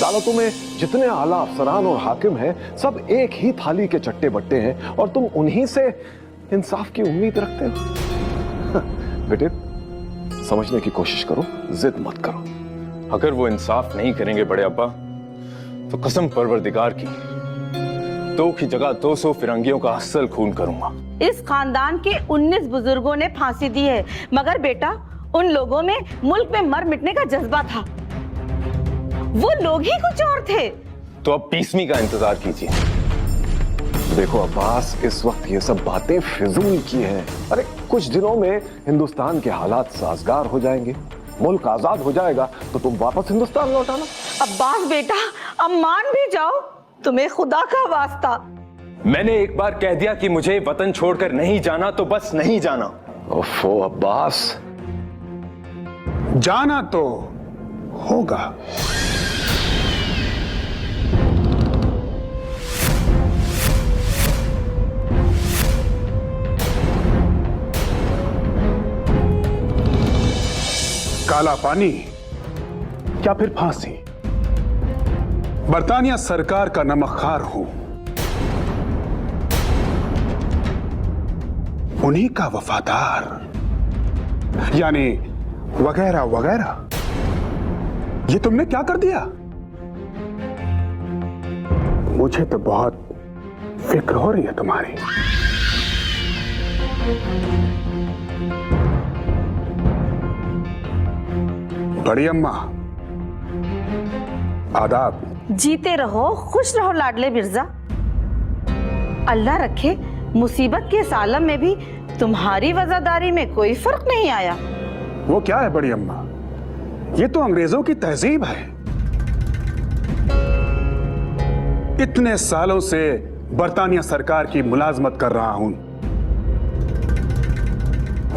अदालतों में जितने आला अफसरान और हाकिम हैं, सब एक ही थाली के चट्टे बट्टे हैं और तुम उन्हीं से इंसाफ की उम्मीद रखते हो। बेटे, समझने की कोशिश करो, जिद मत करो। अगर वो इंसाफ नहीं करेंगे बड़े अब्बा, तो कसम परवरदिगार की 2 की जगह 200 फिरंगियों का असल खून करूंगा। इस खानदान के 19 बुजुर्गों ने फांसी दी है, मगर बेटा उन लोगों में मुल्क में मर मिटने का जज्बा था। वो लोग ही कुछ और थे। तो अब 20वीं का इंतजार कीजिए। देखो अब्बास, इस वक्त ये सब बातें फिजूल की हैं। अरे कुछ दिनों में हिंदुस्तान के हालात साजगार हो जाएंगे, मुल्क आजाद हो जाएगा, तो तुम वापस हिंदुस्तान लौट आना। अब्बास बेटा, अब मान भी जाओ, तुम्हें खुदा का वास्ता। मैंने एक बार कह दिया कि मुझे वतन छोड़कर नहीं जाना, तो बस नहीं जाना। ओफो अब्बास, जाना तो होगा। काला पानी या फिर फांसी, बरतानिया सरकार का नमकखार हूं, उन्हीं का वफादार, यानी वगैरह वगैरह। ये तुमने क्या कर दिया? मुझे तो बहुत फिक्र हो रही है तुम्हारी। बड़ी अम्मा, आदाब। जीते रहो, खुश रहो लाडले मिर्जा। अल्लाह रखे मुसीबत के इस आलम में भी तुम्हारी वफादारी में कोई फर्क नहीं आया। वो क्या है बड़ी अम्मा? ये तो अंग्रेजों की तहजीब है। इतने सालों से बरतानिया सरकार की मुलाजमत कर रहा हूं,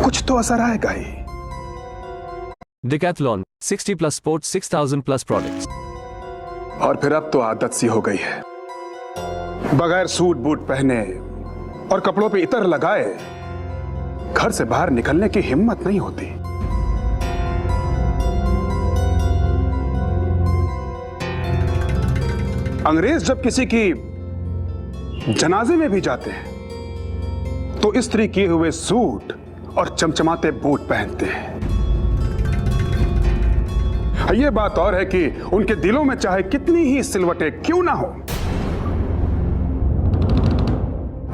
कुछ तो असर आएगा ही। Decathlon, 60+ sports, 6,000+ products. और फिर अब तो आदत सी हो गई है, बगैर सूट बूट पहने और कपड़ों पे इतर लगाए घर से बाहर निकलने की हिम्मत नहीं होती। अंग्रेज जब किसी की जनाजे में भी जाते हैं तो इस्त्री किए हुए सूट और चमचमाते बूट पहनते हैं। ये बात और है कि उनके दिलों में चाहे कितनी ही सिलवटें क्यों ना हो,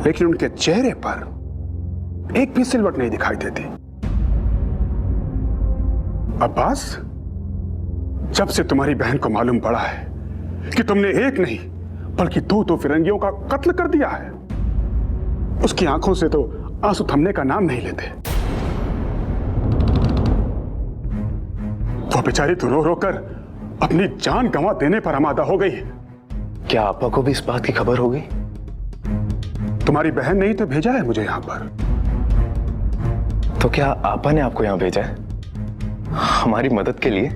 लेकिन उनके चेहरे पर एक भी सिलवट नहीं दिखाई देती। अब्बास, जब से तुम्हारी बहन को मालूम पड़ा है कि तुमने एक नहीं बल्कि 2 फिरंगियों का कत्ल कर दिया है, उसकी आंखों से तो आंसू थमने का नाम नहीं लेते। वो बेचारी तो रो रो कर अपनी जान गंवा देने पर आमादा हो गई है। क्या आपा को भी इस बात की खबर हो गई? तुम्हारी बहन ने ही तो भेजा है मुझे यहां पर। तो क्या आपा ने आपको यहां भेजा है हमारी मदद के लिए?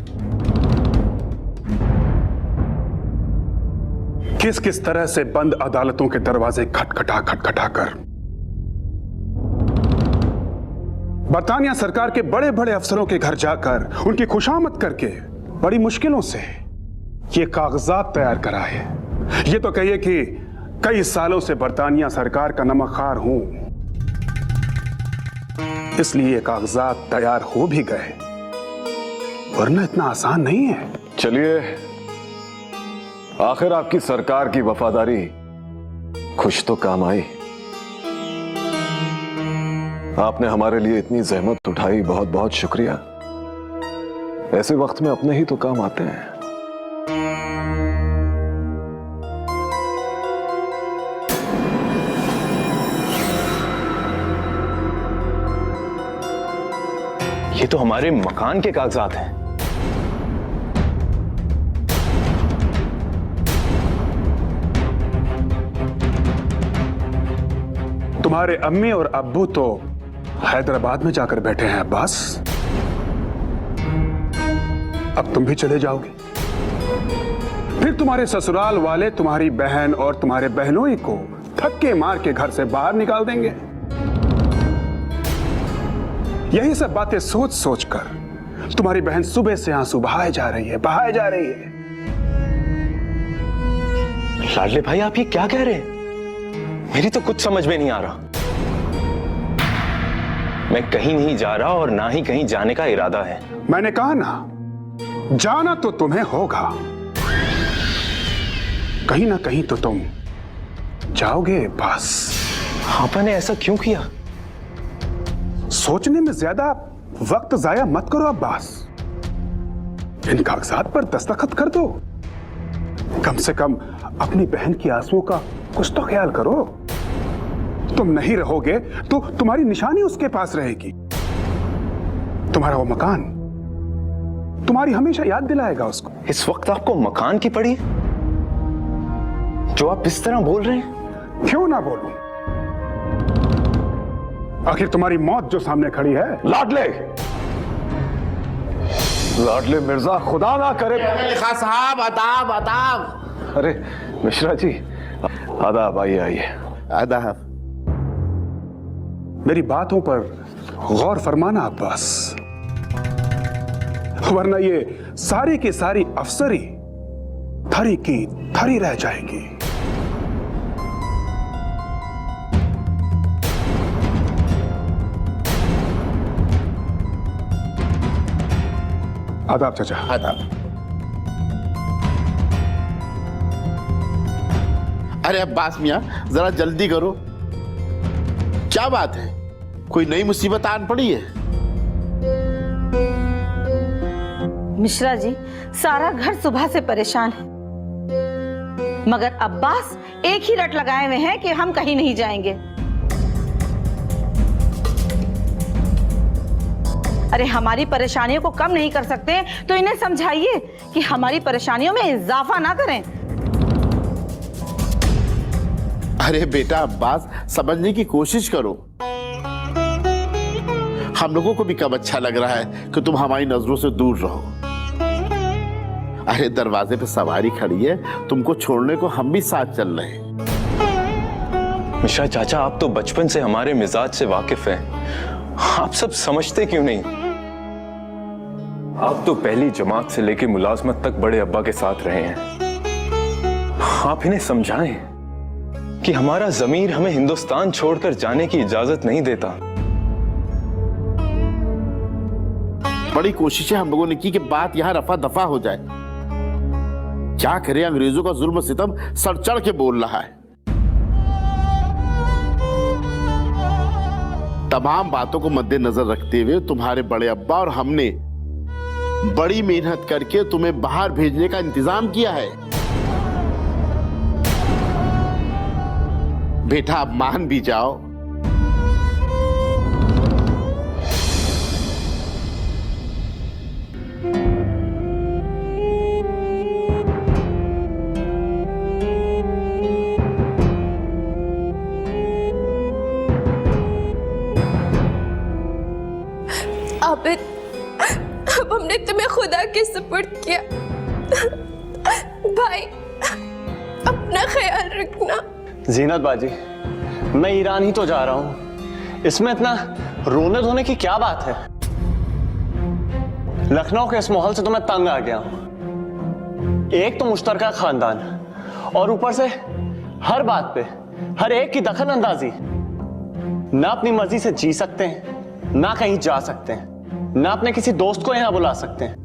किस किस तरह से बंद अदालतों के दरवाजे खटखटा कर बरतानिया सरकार के बड़े बड़े अफसरों के घर जाकर उनकी खुशामद करके बड़ी मुश्किलों से ये कागजात तैयार कराए। ये तो कहिए कि कई सालों से बरतानिया सरकार का नमकखार हूं, इसलिए ये कागजात तैयार हो भी गए, वरना इतना आसान नहीं है। चलिए, आखिर आपकी सरकार की वफादारी कुछ तो काम आई। आपने हमारे लिए इतनी जहमत उठाई, बहुत बहुत शुक्रिया। ऐसे वक्त में अपने ही तो काम आते हैं। ये तो हमारे मकान के कागजात हैं। तुम्हारे अम्मी और अब्बू तो हैदराबाद में जाकर बैठे हैं अब्बास। अब तुम भी चले जाओगे, फिर तुम्हारे ससुराल वाले तुम्हारी बहन और तुम्हारे बहनोई को धक्के मार के घर से बाहर निकाल देंगे। यही सब बातें सोच सोच कर तुम्हारी बहन सुबह से आंसू बहाए जा रही है। लाडले भाई, आप ये क्या कह रहे हैं? मेरी तो कुछ समझ में नहीं आ रहा। मैं कहीं नहीं जा रहा और ना ही कहीं जाने का इरादा है। मैंने कहा ना, जाना तो तुम्हें होगा। कहीं ना कहीं तो तुम जाओगे बस। आपने ऐसा क्यों किया? सोचने में ज्यादा वक्त जाया मत करो अब्बास। इन कागजात पर दस्तखत कर दो। कम से कम अपनी बहन की आंसुओं का कुछ तो ख्याल करो। तुम नहीं रहोगे तो तुम्हारी निशानी उसके पास रहेगी। तुम्हारा वो मकान तुम्हारी हमेशा याद दिलाएगा उसको। इस वक्त आपको मकान की पड़ी जो आप इस तरह बोल रहे हैं? क्यों ना बोलूं? आखिर तुम्हारी मौत जो सामने खड़ी है। लाडले, लाडले मिर्जा, खुदा ना करे। लिखा साहब, आदाब आदाब। अरे मिश्रा जी, आदाब, आइए आइए। आदाब। मेरी बातों पर गौर फरमाना अब्बास, वरना ये सारी की सारी अफसरी थरी की थरी रह जाएगी। आदाब चाचा। आदाब। अरे अब्बास मियां, जरा जल्दी करो। क्या बात है? कोई नई मुसीबत आन पड़ी है? मिश्रा जी, सारा घर सुबह से परेशान है, मगर अब्बास एक ही रट लगाए हुए हैं कि हम कहीं नहीं जाएंगे। अरे हमारी परेशानियों को कम नहीं कर सकते तो इन्हें समझाइए कि हमारी परेशानियों में इजाफा ना करें। अरे बेटा अब्बास, समझने की कोशिश करो। हम लोगों को भी कब अच्छा लग रहा है कि तुम हमारी नजरों से दूर रहो। अरे दरवाजे पे सवारी खड़ी है, तुमको छोड़ने को हम भी साथ चल रहे हैं। मिश्रा चाचा, आप तो बचपन से हमारे मिजाज से वाकिफ हैं। आप सब समझते क्यों नहीं? आप तो पहली जमात से लेकर मुलाजमत तक बड़े अब्बा के साथ रहे हैं। आप इन्हें समझाएं कि हमारा जमीर हमें हिंदुस्तान छोड़कर जाने की इजाजत नहीं देता। बड़ी कोशिशें हम लोगों ने की कि बात यहां रफा दफा हो जाए। क्या करें, अंग्रेजों का जुल्म सितम सर चढ़ के बोल रहा है। तमाम बातों को मद्देनजर रखते हुए तुम्हारे बड़े अब्बा और हमने बड़ी मेहनत करके तुम्हें बाहर भेजने का इंतजाम किया है। बेटा अब मान भी जाओ। आबिद, अब हमने तुम्हें खुदा के सुपुर्द किया। भाई, अपना ख्याल रखना। जीनत बाजी, मैं ईरान ही तो जा रहा हूं, इसमें इतना रोने धोने की क्या बात है? लखनऊ के इस माहौल से तो मैं तंग आ गया हूं। एक तो मुश्तरका खानदान और ऊपर से हर बात पे हर एक की दखल अंदाजी। ना अपनी मर्जी से जी सकते हैं, ना कहीं जा सकते हैं, ना अपने किसी दोस्त को यहां बुला सकते हैं।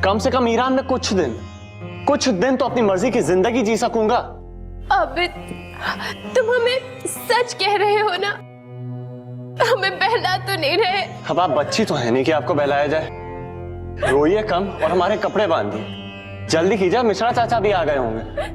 कम से कम ईरान में कुछ दिन तो अपनी मर्जी की जिंदगी जी सकूंगा। आबिद, तुम हमें सच कह रहे हो ना? हमें बहला तो नहीं रहे? अब आप बच्ची तो है नहीं कि आपको बहलाया जाए। रोइए कम और हमारे कपड़े बांधिए। जल्दी कीजिए, मिश्रा चाचा भी आ गए होंगे।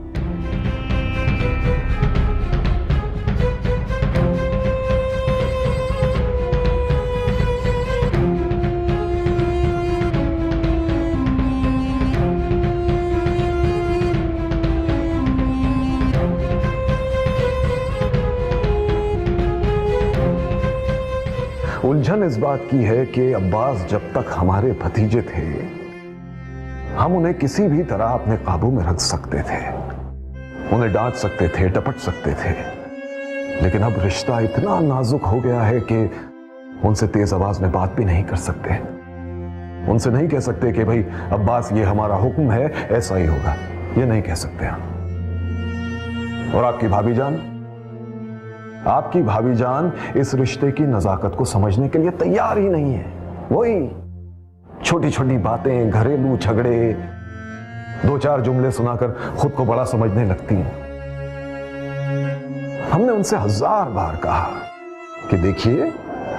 उलझन इस बात की है कि अब्बास जब तक हमारे भतीजे थे, हम उन्हें किसी भी तरह अपने काबू में रख सकते थे, उन्हें डांट सकते थे, डपट सकते थे। लेकिन अब रिश्ता इतना नाजुक हो गया है कि उनसे तेज आवाज में बात भी नहीं कर सकते। उनसे नहीं कह सकते कि भाई अब्बास ये हमारा हुक्म है, ऐसा ही होगा। ये नहीं कह सकते हम। और आपकी भाभी जान इस रिश्ते की नजाकत को समझने के लिए तैयार ही नहीं है। वही छोटी छोटी बातें, घरेलू झगड़े, 2-4 जुमले सुनाकर खुद को बड़ा समझने लगती हैं। हमने उनसे 1000 बार कहा कि देखिए,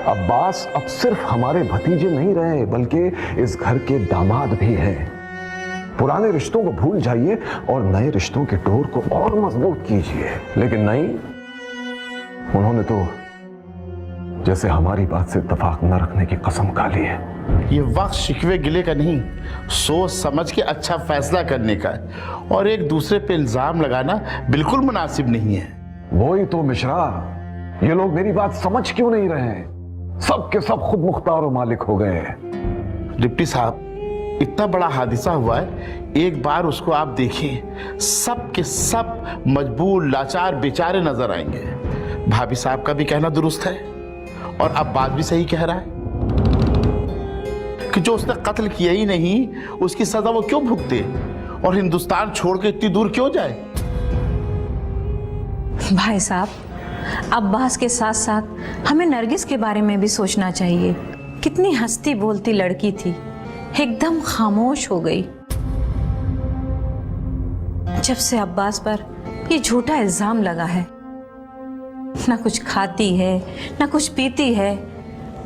अब्बास अब सिर्फ हमारे भतीजे नहीं रहे बल्कि इस घर के दामाद भी हैं। पुराने रिश्तों को भूल जाइए और नए रिश्तों के डोर को और मजबूत कीजिए। लेकिन नहीं, उन्होंने तो जैसे हमारी बात से इत्तेफाक न रखने की कसम खा ली है। ये वक्त शिकवे गिले का नहीं, सोच समझ के अच्छा फैसला करने का है। और एक दूसरे पे इल्जाम लगाना बिल्कुल मुनासिब नहीं है। वही तो मिश्रा, ये लोग मेरी बात समझ क्यों नहीं रहे हैं? सब के सब खुद मुख्तार और मालिक हो गए हैं। डिप्टी साहब, इतना बड़ा हादसा हुआ है, एक बार उसको आप देखिए, सब के सब मजबूर, लाचार, बेचारे नजर आएंगे। भाभी साहब का भी कहना दुरुस्त है और अब बात भी सही कह रहा है कि जो उसने कत्ल किया ही नहीं, उसकी सजा वो क्यों भुगते और हिंदुस्तान छोड़ के इतनी दूर क्यों जाए? भाई साहब, अब्बास के साथ साथ हमें नरगिस के बारे में भी सोचना चाहिए। कितनी हंसती बोलती लड़की थी, एकदम खामोश हो गई जब से अब्बास पर ये झूठा इल्जाम लगा है। ना कुछ खाती है, ना कुछ पीती है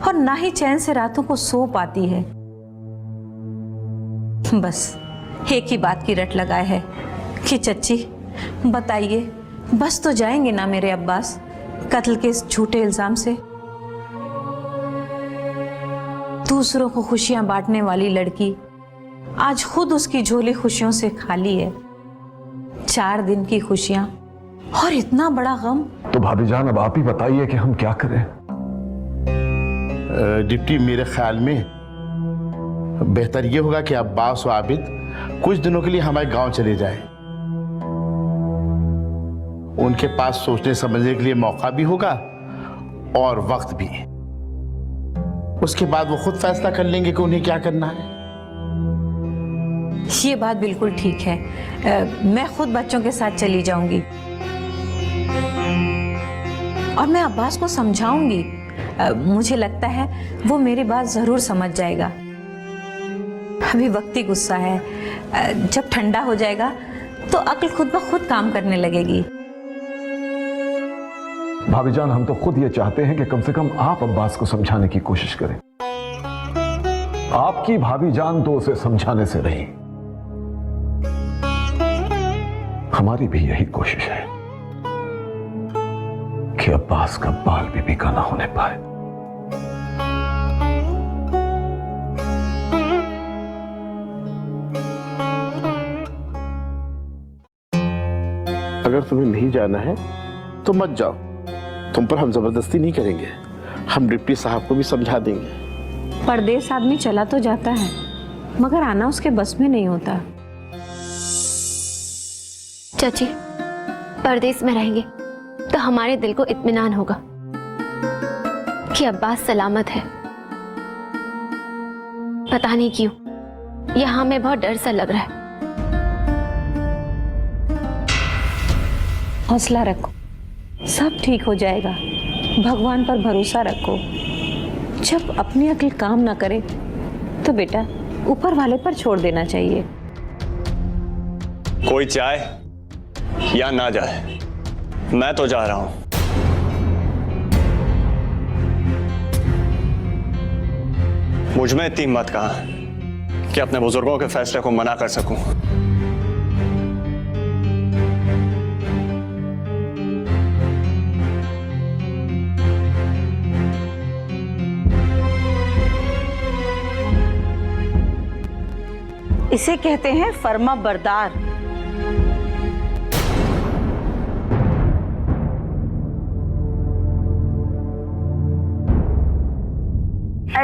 और ना ही चैन से रातों को सो पाती है। बस एक ही बात की रट लगाए है कि चच्ची बताइए, बस तो जाएंगे ना मेरे अब्बास कत्ल के इस झूठे इल्जाम से? दूसरों को खुशियां बांटने वाली लड़की आज खुद उसकी झोली खुशियों से खाली है। 4 दिन की खुशियां और इतना बड़ा गम। तो भाभी जान, अब आप ही बताइए कि हम क्या करें? डिप्टी, मेरे ख्याल में बेहतर यह होगा कि अब्बास और आबिद कुछ दिनों के लिए हमारे गांव चले जाएं। उनके पास सोचने समझने के लिए मौका भी होगा और वक्त भी। उसके बाद वो खुद फैसला कर लेंगे कि उन्हें क्या करना है। ये बात बिल्कुल ठीक है। मैं खुद बच्चों के साथ चली जाऊंगी और मैं अब्बास को समझाऊंगी। मुझे लगता है वो मेरी बात जरूर समझ जाएगा। अभी वक्ती गुस्सा है, जब ठंडा हो जाएगा तो अक्ल खुद ब खुद काम करने लगेगी। भाभी जान, हम तो खुद ये चाहते हैं कि कम से कम आप अब्बास को समझाने की कोशिश करें। आपकी भाभी जान तो उसे समझाने से रही। हमारी भी यही कोशिश है कि अब्बास का बाल भी बिका ना होने पाए। अगर तुम्हें नहीं जाना है तो मत जाओ। तुम पर हम जबरदस्ती नहीं करेंगे। हम डिप्टी साहब को भी समझा देंगे। परदेस आदमी चला तो जाता है मगर आना उसके बस में नहीं होता। चाची, परदेस में रहेंगे तो हमारे दिल को इत्मीनान होगा कि अब्बास सलामत है। पता नहीं क्यों यहां हमें बहुत डर सा लग रहा है। हौसला रखो, सब ठीक हो जाएगा। भगवान पर भरोसा रखो। जब अपनी अक्ल काम ना करे तो बेटा ऊपर वाले पर छोड़ देना चाहिए। कोई चाहे या ना जाए, मैं तो जा रहा हूं। मुझ में इतनी हिम्मत कहां कि अपने बुजुर्गों के फैसले को मना कर सकूं। इसे कहते हैं फर्मा बरदार।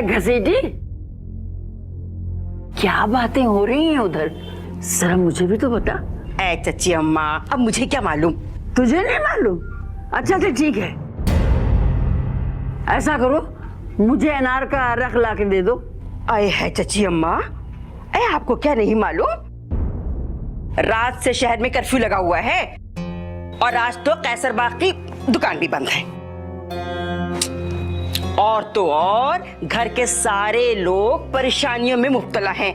घसीटी, क्या बातें हो रही हैं उधर? जरा मुझे भी तो बता। ऐ चची अम्मा, अब मुझे क्या मालूम? तुझे नहीं मालूम? अच्छा तो ठीक है, ऐसा करो मुझे अनार का रख ला के दे दो। आए है चची अम्मा, अरे आपको क्या नहीं मालूम? रात से शहर में कर्फ्यू लगा हुआ है। और आज तो कैसरबाग की दुकान भी बंद है। और तो और घर के सारे लोग परेशानियों में मुब्तला हैं।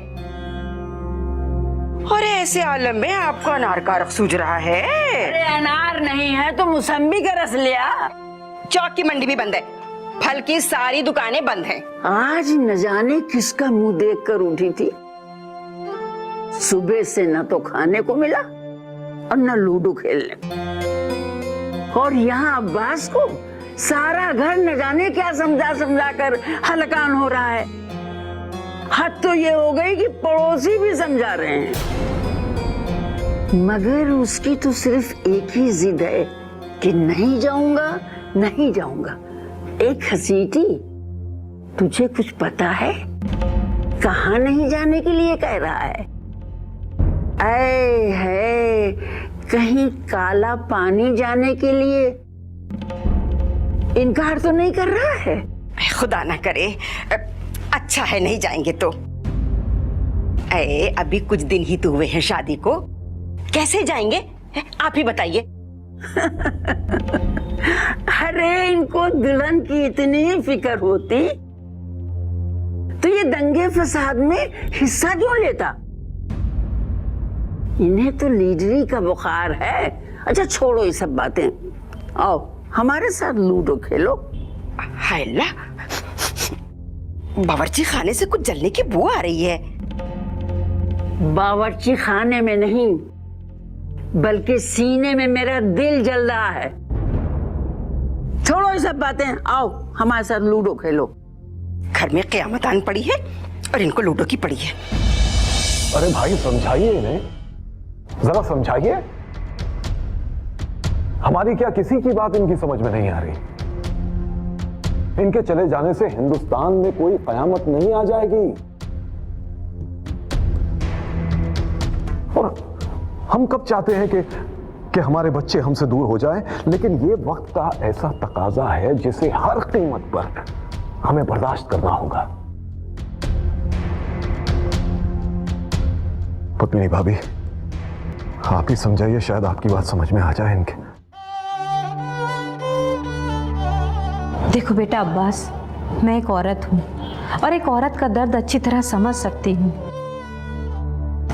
और ऐसे आलम में आपको अनार का रख सूझ रहा है। अरे अनार नहीं है तो मौसम्बी का रस लिया। चौक की मंडी भी बंद है, फल की सारी दुकानें बंद हैं। आज न जाने किसका मुंह देखकर उठी थी। सुबह से न तो खाने को मिला और न लूडो खेलने। और यहाँ अब्बास को सारा घर न जाने क्या समझा समझा कर हलकान हो रहा है। हद तो ये हो गई कि पड़ोसी भी समझा रहे हैं। मगर उसकी तो सिर्फ एक ही जिद है कि नहीं जाऊंगा, नहीं जाऊंगा। एक हसीटी, तुझे कुछ पता है कहाँ नहीं जाने के लिए कह रहा है? ऐ है कहीं काला पानी जाने के लिए इनकार तो नहीं कर रहा है? खुदा ना करे, अच्छा है नहीं जाएंगे तो। अभी कुछ दिन ही तो हुए हैं शादी को, कैसे जाएंगे आप ही बताइए। अरे इनको दुल्हन की इतनी फिक्र होती तो ये दंगे फसाद में हिस्सा क्यों लेता? इन्हें तो लीडरी का बुखार है। अच्छा छोड़ो ये सब बातें, आओ हमारे साथ लूडो खेलो। हाय अल्लाह, बावर्ची खाने से कुछ जलने की बू आ रही है। बावर्ची खाने में नहीं बल्कि सीने में मेरा दिल जल रहा है। छोड़ो ये सब बातें, आओ हमारे साथ लूडो खेलो। घर में क़यामत आन पड़ी है और इनको लूडो की पड़ी है। अरे भाई समझाइए इन्हें, जरा समझाइए। हमारी क्या किसी की बात इनकी समझ में नहीं आ रही। इनके चले जाने से हिंदुस्तान में कोई कयामत नहीं आ जाएगी। और हम कब चाहते हैं कि हमारे बच्चे हमसे दूर हो जाएं, लेकिन ये वक्त का ऐसा तकाजा है जिसे हर कीमत पर हमें बर्दाश्त करना होगा। पत्नी भाभी, आप ही समझाइए, शायद आपकी बात समझ में आ जाए इनके। देखो बेटा अब्बास, मैं एक औरत हूँ और एक औरत का दर्द अच्छी तरह समझ सकती हूँ।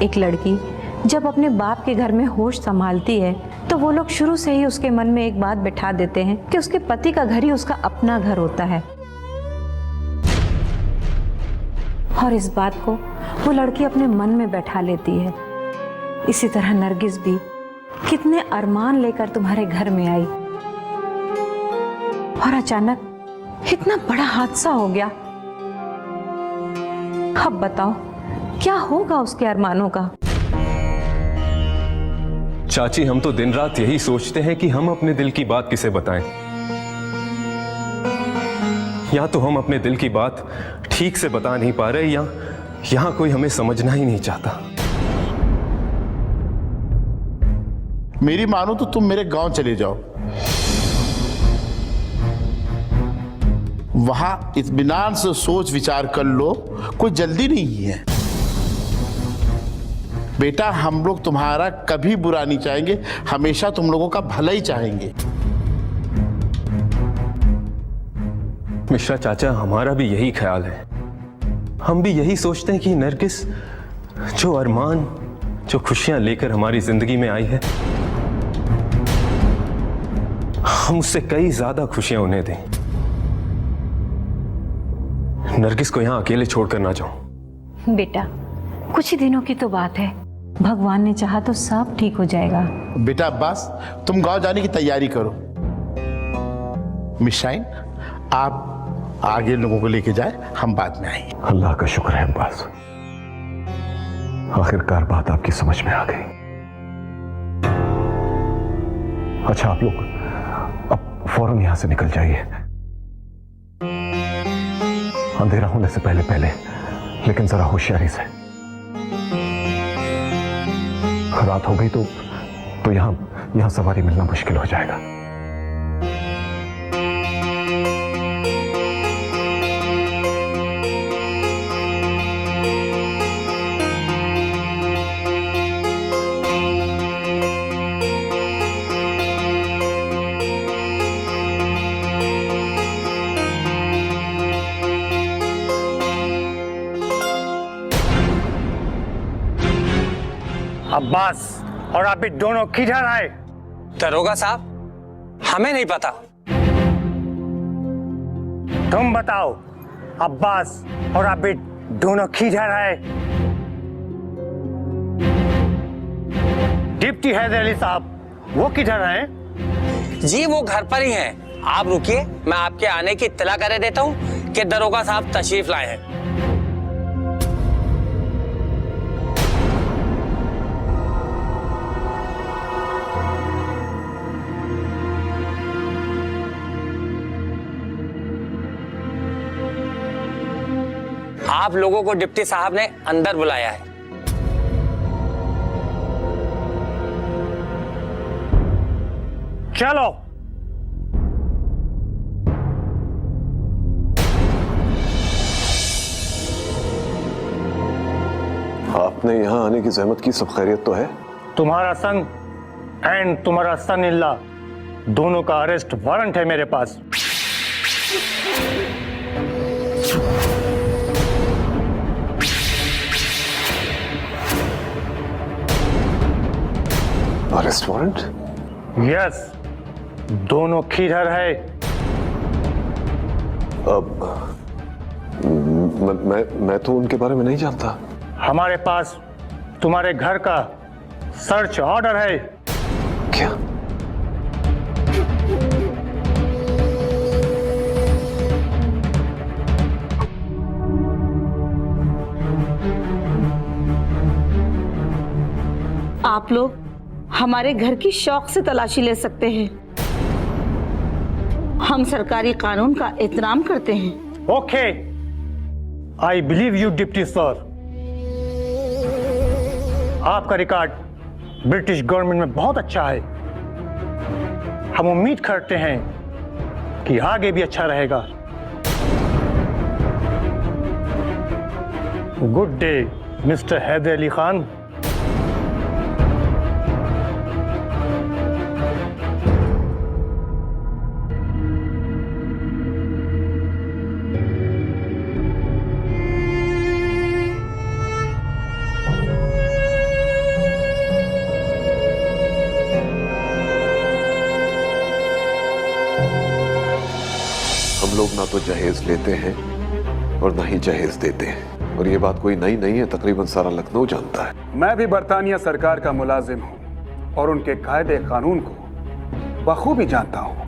एक लड़की जब अपने बाप के घर में होश संभालती है तो वो लोग शुरू से ही उसके मन में एक बात बिठा देते हैं कि उसके पति का घर ही उसका अपना घर होता है। और इस बात को वो लड़की अपने मन में बैठा लेती है। इसी तरह नरगिस भी कितने अरमान लेकर तुम्हारे घर में आई और अचानक इतना बड़ा हादसा हो गया। अब बताओ क्या होगा उसके अरमानों का? चाची, हम तो दिन रात यही सोचते हैं कि हम अपने दिल की बात किसे बताएं। या तो हम अपने दिल की बात ठीक से बता नहीं पा रहे या यहां कोई हमें समझना ही नहीं चाहता। मेरी मानो तो तुम मेरे गांव चले जाओ, वहां इत्मीनान से सोच विचार कर लो, कोई जल्दी नहीं है। बेटा हम लोग तुम्हारा कभी बुरा नहीं चाहेंगे, हमेशा तुम लोगों का भला ही चाहेंगे। मिश्रा चाचा, हमारा भी यही ख्याल है। हम भी यही सोचते हैं कि नरगिस जो अरमान, जो खुशियां लेकर हमारी जिंदगी में आई है, हम उससे कई ज्यादा खुशियां उन्हें दें। नरगिस को यहां अकेले छोड़कर ना जाऊं। बेटा कुछ ही दिनों की तो बात है, भगवान ने चाहा तो सब ठीक हो जाएगा। बेटा अब्बास, तुम गांव जाने की तैयारी करो। मिशाइन, आप आगे लोगों को लेके जाए, हम बाद में आएंगे। अल्लाह का शुक्र है अब्बास, आखिरकार बात आपकी समझ में आ गई। अच्छा आप लोग अब फौरन यहां से निकल जाइए, अंधेरा होने से पहले पहले, लेकिन जरा होशियारी से। रात हो गई तो यहां सवारी मिलना मुश्किल हो जाएगा। अब्बास और आबिद दोनों किधर आए? दरोगा साहब, हमें नहीं पता। तुम बताओ, अब्बास और आबिद दोनों किधर है? डिप्टी हैदर अली साहब, वो किधर हैं? जी वो घर पर ही हैं। आप रुकिए, मैं आपके आने की इत्तला कर देता हूँ कि दरोगा साहब तशरीफ लाए हैं। आप लोगों को डिप्टी साहब ने अंदर बुलाया है। चलो। आपने यहां आने की जहमत की, सब खैरियत तो है? तुम्हारा सन एंड तुम्हारा सन इन लॉ दोनों का अरेस्ट वारंट है मेरे पास। Arrest warrant? यस, दोनों किधर है? अब मैं तो उनके बारे में नहीं जानता। हमारे पास तुम्हारे घर का सर्च ऑर्डर है। क्या? आप लोग हमारे घर की शौक से तलाशी ले सकते हैं। हम सरकारी कानून का एहतराम करते हैं। Okay, I believe you deputy sir. आपका रिकॉर्ड ब्रिटिश गवर्नमेंट में बहुत अच्छा है। हम उम्मीद करते हैं कि आगे भी अच्छा रहेगा। Good day mister Haider Ali Khan. हम लोग ना तो जहेज लेते हैं और ना ही जहेज देते हैं, और ये बात कोई नई नहीं है, तकरीबन सारा लखनऊ जानता है। मैं भी बरतानिया सरकार का मुलाजिम हूं और उनके कायदे कानून को बखूबी जानता हूं।